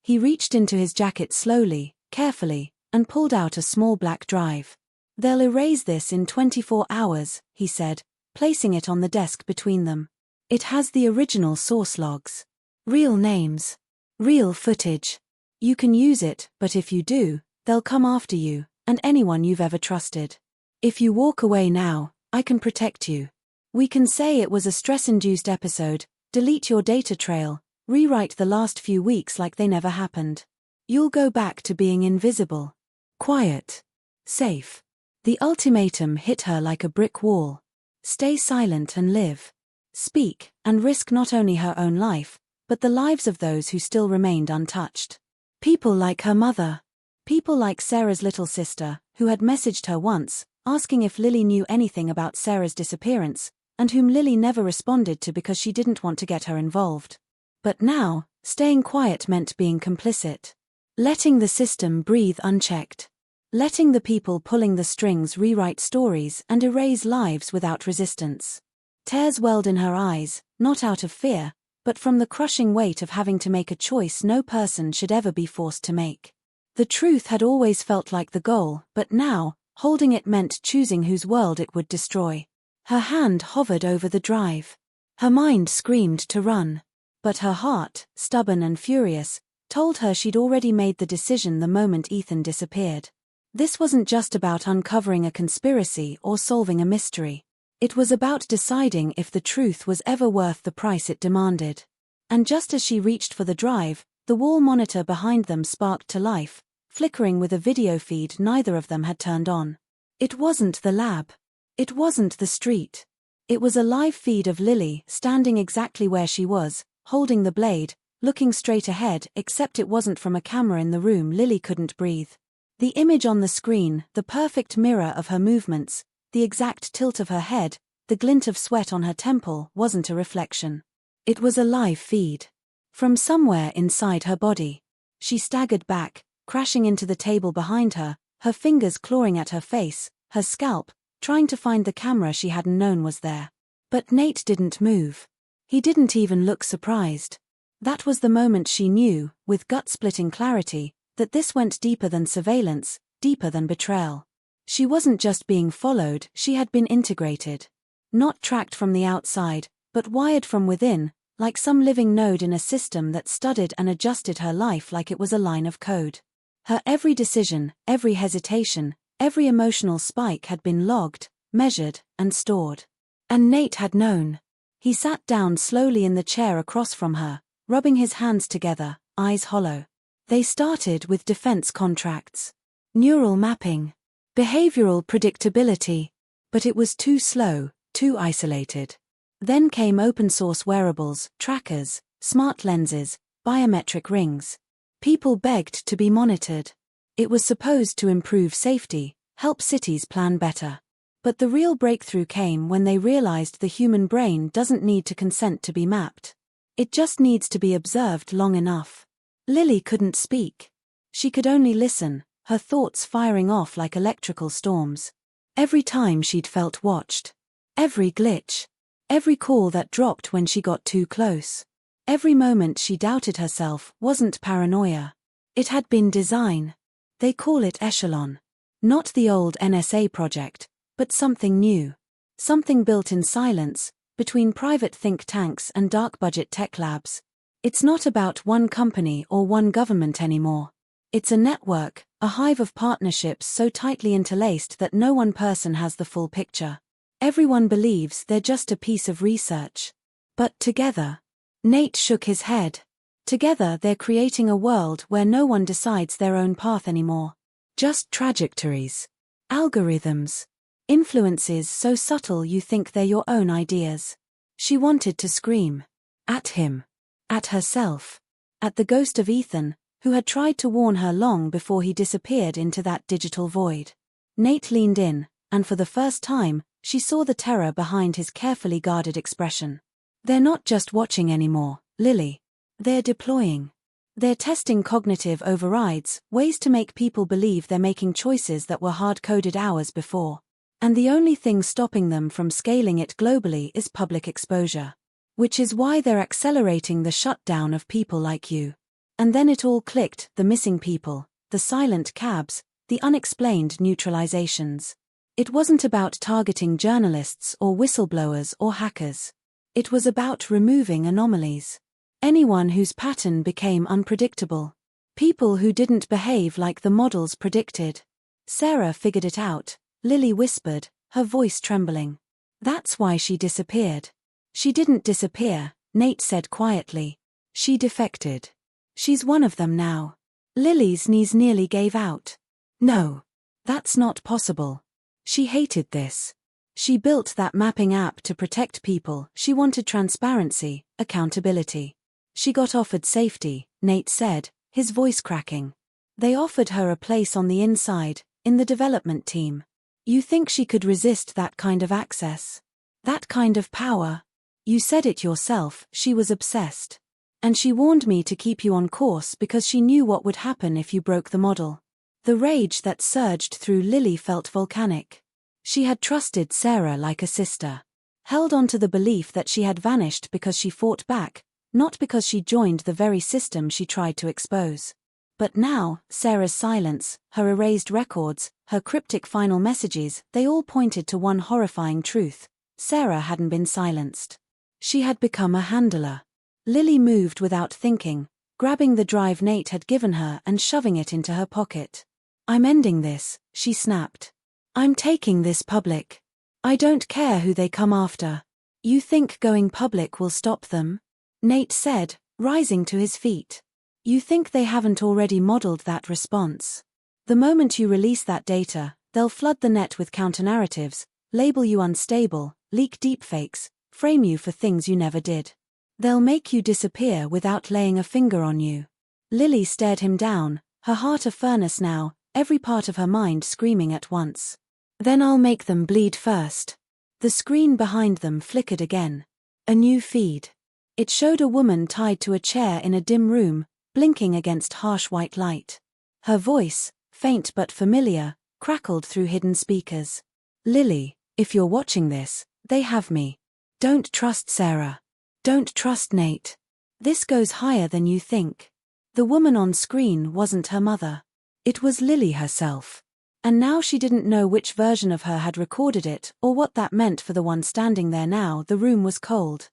Speaker 1: He reached into his jacket slowly, carefully, and pulled out a small black drive. "They'll erase this in 24 hours, he said, placing it on the desk between them. "It has the original source logs. Real names. Real footage. You can use it, but if you do, they'll come after you, and anyone you've ever trusted. If you walk away now, I can protect you. We can say it was a stress-induced episode, delete your data trail, rewrite the last few weeks like they never happened. You'll go back to being invisible. Quiet. Safe." The ultimatum hit her like a brick wall. Stay silent and live. Speak, and risk not only her own life, but the lives of those who still remained untouched. People like her mother. People like Sarah's little sister, who had messaged her once, asking if Lily knew anything about Sarah's disappearance, and whom Lily never responded to because she didn't want to get her involved. But now, staying quiet meant being complicit. Letting the system breathe unchecked. Letting the people pulling the strings rewrite stories and erase lives without resistance. Tears welled in her eyes, not out of fear, but from the crushing weight of having to make a choice no person should ever be forced to make. The truth had always felt like the goal, but now, holding it meant choosing whose world it would destroy. Her hand hovered over the drive. Her mind screamed to run. But her heart, stubborn and furious, told her she'd already made the decision the moment Ethan disappeared. This wasn't just about uncovering a conspiracy or solving a mystery. It was about deciding if the truth was ever worth the price it demanded. And just as she reached for the drive, the wall monitor behind them sparked to life, flickering with a video feed neither of them had turned on. It wasn't the lab. It wasn't the street. It was a live feed of Lily standing exactly where she was, holding the blade, looking straight ahead, except it wasn't from a camera in the room. Lily couldn't breathe. The image on the screen, the perfect mirror of her movements, the exact tilt of her head, the glint of sweat on her temple, wasn't a reflection. It was a live feed. From somewhere inside her body. She staggered back, crashing into the table behind her, her fingers clawing at her face, her scalp, trying to find the camera she hadn't known was there. But Nate didn't move. He didn't even look surprised. That was the moment she knew, with gut-splitting clarity, that this went deeper than surveillance, deeper than betrayal. She wasn't just being followed, she had been integrated. Not tracked from the outside, but wired from within, like some living node in a system that studied and adjusted her life like it was a line of code. Her every decision, every hesitation, every emotional spike had been logged, measured, and stored. And Nate had known. He sat down slowly in the chair across from her, rubbing his hands together, eyes hollow. They started with defense contracts, neural mapping, behavioral predictability. But it was too slow, too isolated. Then came open-source wearables, trackers, smart lenses, biometric rings. People begged to be monitored. It was supposed to improve safety, help cities plan better. But the real breakthrough came when they realized the human brain doesn't need to consent to be mapped. It just needs to be observed long enough. Lily couldn't speak. She could only listen, her thoughts firing off like electrical storms. Every time she'd felt watched. Every glitch. Every call that dropped when she got too close. Every moment she doubted herself wasn't paranoia. It had been design. They call it Echelon. Not the old NSA project, but something new. Something built in silence, between private think tanks and dark-budget tech labs. It's not about one company or one government anymore. It's a network, a hive of partnerships so tightly interlaced that no one person has the full picture. Everyone believes they're just a piece of research. But together. Nate shook his head. Together they're creating a world where no one decides their own path anymore. Just trajectories. Algorithms. Influences so subtle you think they're your own ideas. She wanted to scream. At him. At herself. At the ghost of Ethan, who had tried to warn her long before he disappeared into that digital void. Nate leaned in, and for the first time, she saw the terror behind his carefully guarded expression. They're not just watching anymore, Lily. They're deploying. They're testing cognitive overrides, ways to make people believe they're making choices that were hard-coded hours before. And the only thing stopping them from scaling it globally is public exposure. Which is why they're accelerating the shutdown of people like you. And then it all clicked, the missing people, the silent cabs, the unexplained neutralizations. It wasn't about targeting journalists or whistleblowers or hackers. It was about removing anomalies. Anyone whose pattern became unpredictable. People who didn't behave like the models predicted. Sarah figured it out, Lily whispered, her voice trembling. That's why she disappeared. She didn't disappear, Nate said quietly. She defected. She's one of them now. Lily's knees nearly gave out. No. That's not possible. She hated this. She built that mapping app to protect people. She wanted transparency, accountability. She got offered safety, Nate said, his voice cracking. They offered her a place on the inside, in the development team. You think she could resist that kind of access? That kind of power? You said it yourself, she was obsessed. And she warned me to keep you on course because she knew what would happen if you broke the model. The rage that surged through Lily felt volcanic. She had trusted Sarah like a sister. Held on to the belief that she had vanished because she fought back, not because she joined the very system she tried to expose. But now, Sarah's silence, her erased records, her cryptic final messages, they all pointed to one horrifying truth. Sarah hadn't been silenced. She had become a handler. Lily moved without thinking, grabbing the drive Nate had given her and shoving it into her pocket. I'm ending this, she snapped. I'm taking this public. I don't care who they come after. You think going public will stop them? Nate said, rising to his feet. You think they haven't already modeled that response? The moment you release that data, they'll flood the net with counter-narratives, label you unstable, leak deepfakes, frame you for things you never did. They'll make you disappear without laying a finger on you. Lily stared him down, her heart a furnace now, every part of her mind screaming at once. Then I'll make them bleed first. The screen behind them flickered again. A new feed. It showed a woman tied to a chair in a dim room, blinking against harsh white light. Her voice, faint but familiar, crackled through hidden speakers. Lily, if you're watching this, they have me. Don't trust Sarah. Don't trust Nate. This goes higher than you think. The woman on screen wasn't her mother. It was Lily herself. And now she didn't know which version of her had recorded it, or what that meant for the one standing there now. The room was cold.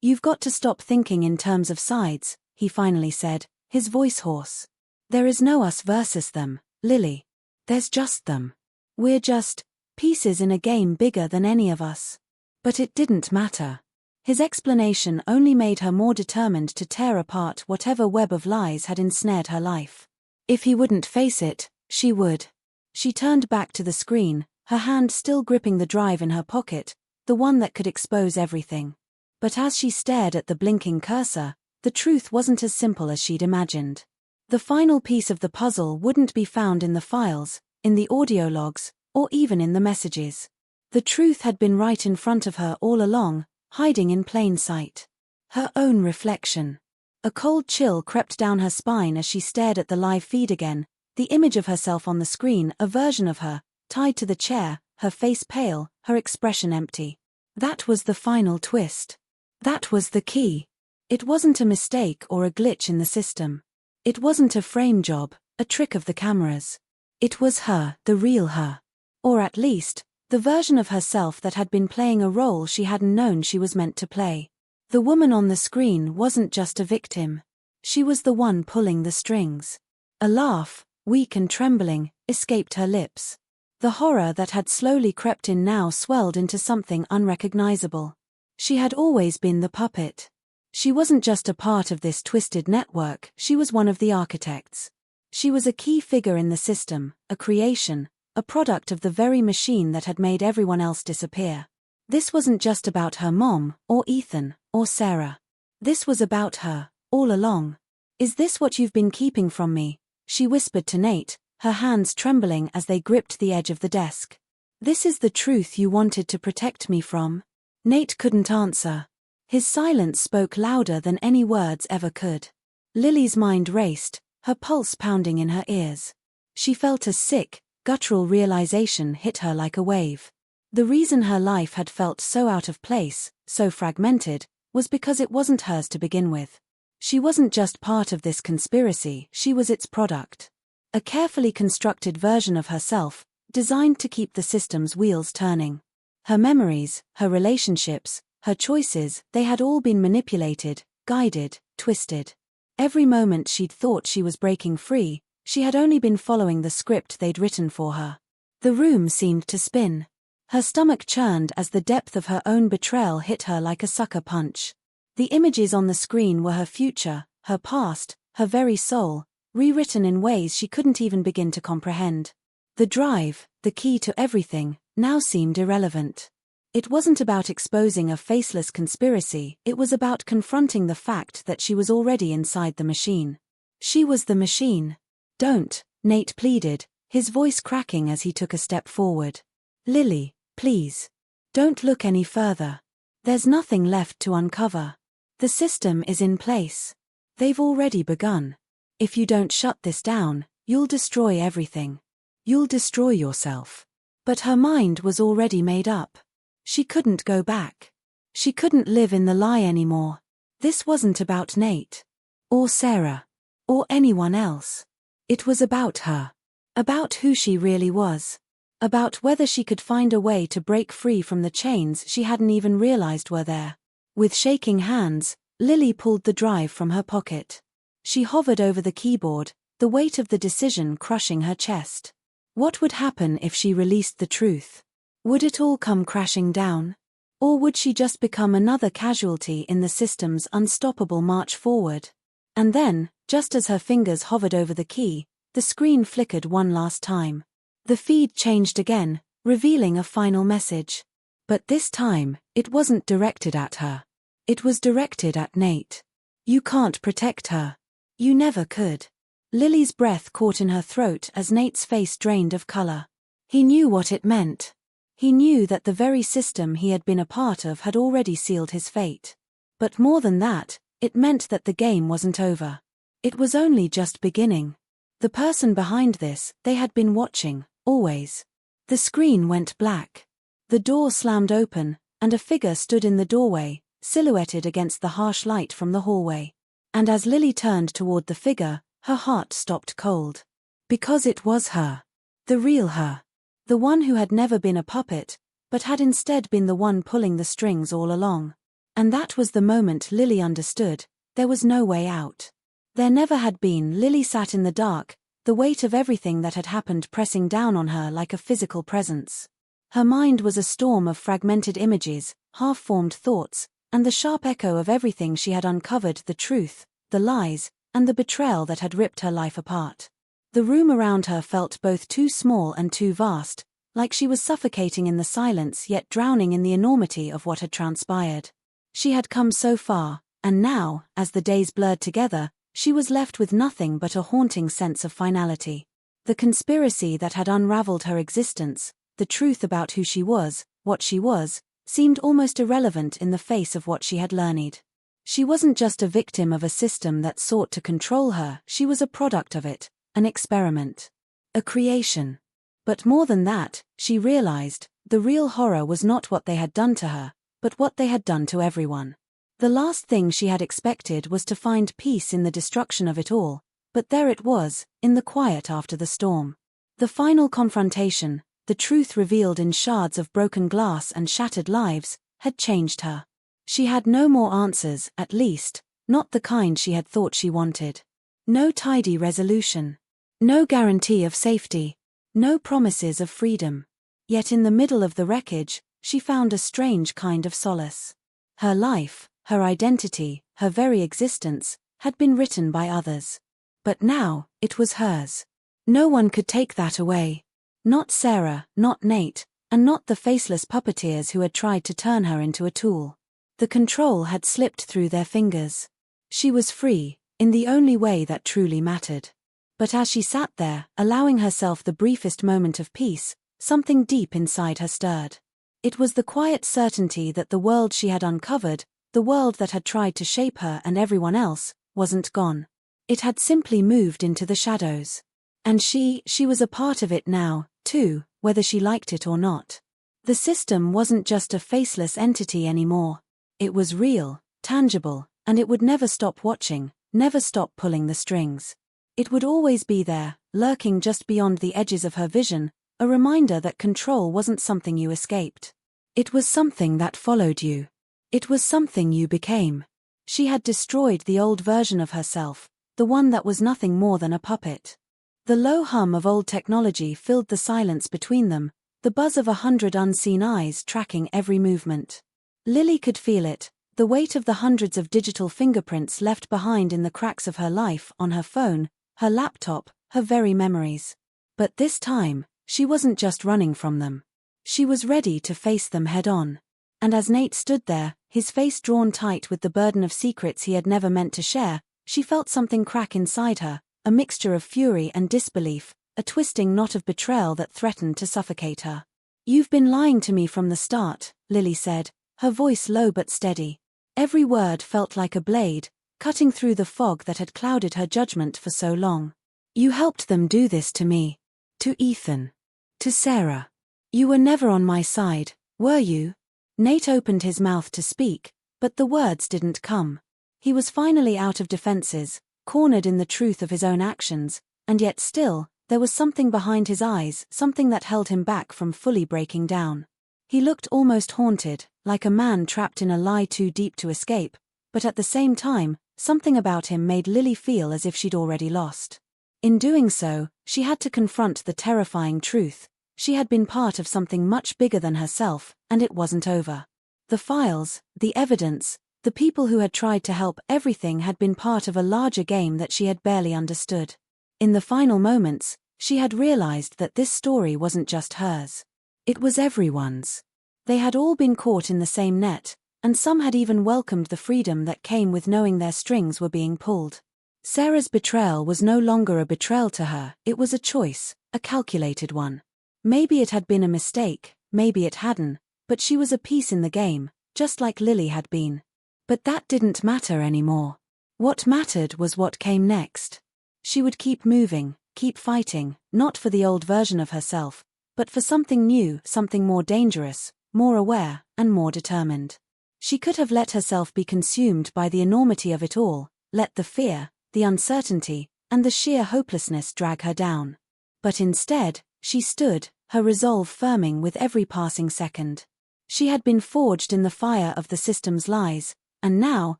Speaker 1: You've got to stop thinking in terms of sides, he finally said, his voice hoarse. There is no us versus them, Lily. There's just them. We're just pieces in a game bigger than any of us. But it didn't matter. His explanation only made her more determined to tear apart whatever web of lies had ensnared her life. If he wouldn't face it, she would. She turned back to the screen, her hand still gripping the drive in her pocket, the one that could expose everything. But as she stared at the blinking cursor, the truth wasn't as simple as she'd imagined. The final piece of the puzzle wouldn't be found in the files, in the audio logs, or even in the messages. The truth had been right in front of her all along, hiding in plain sight. Her own reflection. A cold chill crept down her spine as she stared at the live feed again, the image of herself on the screen, a version of her, tied to the chair, her face pale, her expression empty. That was the final twist. That was the key. It wasn't a mistake or a glitch in the system. It wasn't a frame job, a trick of the cameras. It was her, the real her. Or at least, the version of herself that had been playing a role she hadn't known she was meant to play. The woman on the screen wasn't just a victim. She was the one pulling the strings. A laugh, weak and trembling, escaped her lips. The horror that had slowly crept in now swelled into something unrecognizable. She had always been the puppet. She wasn't just a part of this twisted network, she was one of the architects. She was a key figure in the system, a creation, a product of the very machine that had made everyone else disappear. This wasn't just about her mom, or Ethan, or Sarah. This was about her, all along. "Is this what you've been keeping from me?" she whispered to Nate, her hands trembling as they gripped the edge of the desk. "This is the truth you wanted to protect me from?" Nate couldn't answer. His silence spoke louder than any words ever could. Lily's mind raced, her pulse pounding in her ears. She felt a sick, guttural realization hit her like a wave. The reason her life had felt so out of place, so fragmented, was because it wasn't hers to begin with. She wasn't just part of this conspiracy, she was its product. A carefully constructed version of herself, designed to keep the system's wheels turning. Her memories, her relationships, her choices, they had all been manipulated, guided, twisted. Every moment she'd thought she was breaking free, she had only been following the script they'd written for her. The room seemed to spin. Her stomach churned as the depth of her own betrayal hit her like a sucker punch. The images on the screen were her future, her past, her very soul, rewritten in ways she couldn't even begin to comprehend. The drive, the key to everything, now seemed irrelevant. It wasn't about exposing a faceless conspiracy, it was about confronting the fact that she was already inside the machine. She was the machine. "Don't," Nate pleaded, his voice cracking as he took a step forward. "Lily, please. Don't look any further. There's nothing left to uncover. The system is in place. They've already begun. If you don't shut this down, you'll destroy everything. You'll destroy yourself." But her mind was already made up. She couldn't go back. She couldn't live in the lie anymore. This wasn't about Nate. Or Sarah. Or anyone else. It was about her. About who she really was. About whether she could find a way to break free from the chains she hadn't even realized were there. With shaking hands, Lily pulled the drive from her pocket. She hovered over the keyboard, the weight of the decision crushing her chest. What would happen if she released the truth? Would it all come crashing down? Or would she just become another casualty in the system's unstoppable march forward? And then, just as her fingers hovered over the key, the screen flickered one last time. The feed changed again, revealing a final message. But this time, it wasn't directed at her. It was directed at Nate. "You can't protect her. You never could." Lily's breath caught in her throat as Nate's face drained of color. He knew what it meant. He knew that the very system he had been a part of had already sealed his fate. But more than that, it meant that the game wasn't over. It was only just beginning. The person behind this, they had been watching, always. The screen went black. The door slammed open, and a figure stood in the doorway, silhouetted against the harsh light from the hallway. And as Lily turned toward the figure, her heart stopped cold. Because it was her. The real her. The one who had never been a puppet, but had instead been the one pulling the strings all along. And that was the moment Lily understood, there was no way out. There never had been. Lily sat in the dark, the weight of everything that had happened pressing down on her like a physical presence. Her mind was a storm of fragmented images, half-formed thoughts, and the sharp echo of everything she had uncovered: the truth, the lies, and the betrayal that had ripped her life apart. The room around her felt both too small and too vast, like she was suffocating in the silence yet drowning in the enormity of what had transpired. She had come so far, and now, as the days blurred together, she was left with nothing but a haunting sense of finality. The conspiracy that had unraveled her existence, the truth about who she was, what she was, seemed almost irrelevant in the face of what she had learned. She wasn't just a victim of a system that sought to control her, she was a product of it, an experiment, a creation. But more than that, she realized, the real horror was not what they had done to her, but what they had done to everyone. The last thing she had expected was to find peace in the destruction of it all, but there it was, in the quiet after the storm. The final confrontation, the truth revealed in shards of broken glass and shattered lives, had changed her. She had no more answers, at least, not the kind she had thought she wanted. No tidy resolution. No guarantee of safety. No promises of freedom. Yet in the middle of the wreckage, she found a strange kind of solace. Her life, her identity, her very existence, had been written by others. But now, it was hers. No one could take that away. Not Sarah, not Nate, and not the faceless puppeteers who had tried to turn her into a tool. The control had slipped through their fingers. She was free, in the only way that truly mattered. But as she sat there, allowing herself the briefest moment of peace, something deep inside her stirred. It was the quiet certainty that the world she had uncovered, the world that had tried to shape her and everyone else, wasn't gone. It had simply moved into the shadows. And she was a part of it now, too, whether she liked it or not. The system wasn't just a faceless entity anymore. It was real, tangible, and it would never stop watching, never stop pulling the strings. It would always be there, lurking just beyond the edges of her vision, a reminder that control wasn't something you escaped. It was something that followed you. It was something you became. She had destroyed the old version of herself, the one that was nothing more than a puppet. The low hum of old technology filled the silence between them, the buzz of 100 unseen eyes tracking every movement. Lily could feel it, the weight of the hundreds of digital fingerprints left behind in the cracks of her life, on her phone, her laptop, her very memories. But this time, she wasn't just running from them. She was ready to face them head-on. And as Nate stood there, his face drawn tight with the burden of secrets he had never meant to share, she felt something crack inside her, a mixture of fury and disbelief, a twisting knot of betrayal that threatened to suffocate her. "You've been lying to me from the start," Lily said, her voice low but steady. Every word felt like a blade, cutting through the fog that had clouded her judgment for so long. "You helped them do this to me. To Ethan. To Sarah. You were never on my side, were you?" Nate opened his mouth to speak, but the words didn't come. He was finally out of defenses, cornered in the truth of his own actions, and yet still, there was something behind his eyes, something that held him back from fully breaking down. He looked almost haunted, like a man trapped in a lie too deep to escape, but at the same time, something about him made Lily feel as if she'd already lost. In doing so, she had to confront the terrifying truth. She had been part of something much bigger than herself, and it wasn't over. The files, the evidence, the people who had tried to help, everything had been part of a larger game that she had barely understood. In the final moments, she had realized that this story wasn't just hers. It was everyone's. They had all been caught in the same net, and some had even welcomed the freedom that came with knowing their strings were being pulled. Sarah's betrayal was no longer a betrayal to her, it was a choice, a calculated one. Maybe it had been a mistake, maybe it hadn't, but she was a piece in the game, just like Lily had been. But that didn't matter anymore. What mattered was what came next. She would keep moving, keep fighting, not for the old version of herself, but for something new, something more dangerous, more aware, and more determined. She could have let herself be consumed by the enormity of it all, let the fear, the uncertainty, and the sheer hopelessness drag her down. But instead, she stood, her resolve firming with every passing second. She had been forged in the fire of the system's lies, and now,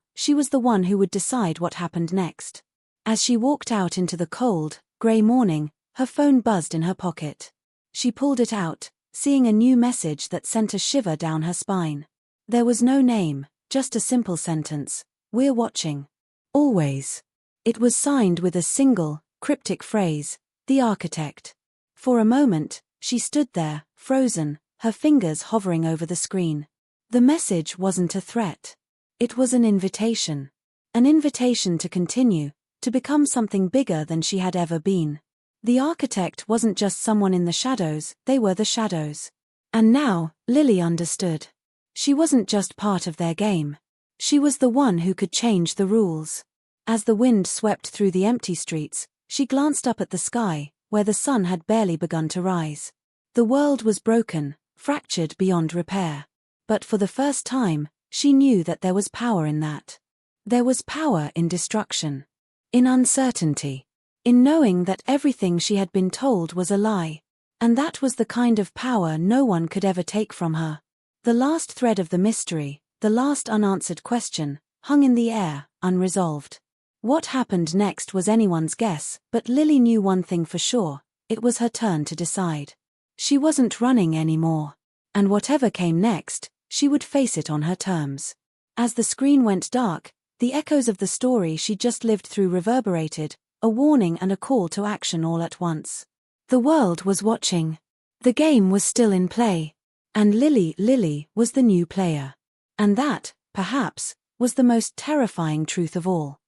Speaker 1: she was the one who would decide what happened next. As she walked out into the cold, grey morning, her phone buzzed in her pocket. She pulled it out, seeing a new message that sent a shiver down her spine. There was no name, just a simple sentence: "We're watching. Always." It was signed with a single, cryptic phrase: "The Architect." For a moment, she stood there, frozen, her fingers hovering over the screen. The message wasn't a threat. It was an invitation. An invitation to continue, to become something bigger than she had ever been. The Architect wasn't just someone in the shadows, they were the shadows. And now, Lily understood. She wasn't just part of their game. She was the one who could change the rules. As the wind swept through the empty streets, she glanced up at the sky, where the sun had barely begun to rise. The world was broken, fractured beyond repair. But for the first time, she knew that there was power in that. There was power in destruction. In uncertainty. In knowing that everything she had been told was a lie. And that was the kind of power no one could ever take from her. The last thread of the mystery, the last unanswered question, hung in the air, unresolved. What happened next was anyone's guess, but Lily knew one thing for sure: it was her turn to decide. She wasn't running anymore. And whatever came next, she would face it on her terms. As the screen went dark, the echoes of the story she just lived through reverberated, a warning and a call to action all at once. The world was watching. The game was still in play. And Lily was the new player. And that, perhaps, was the most terrifying truth of all.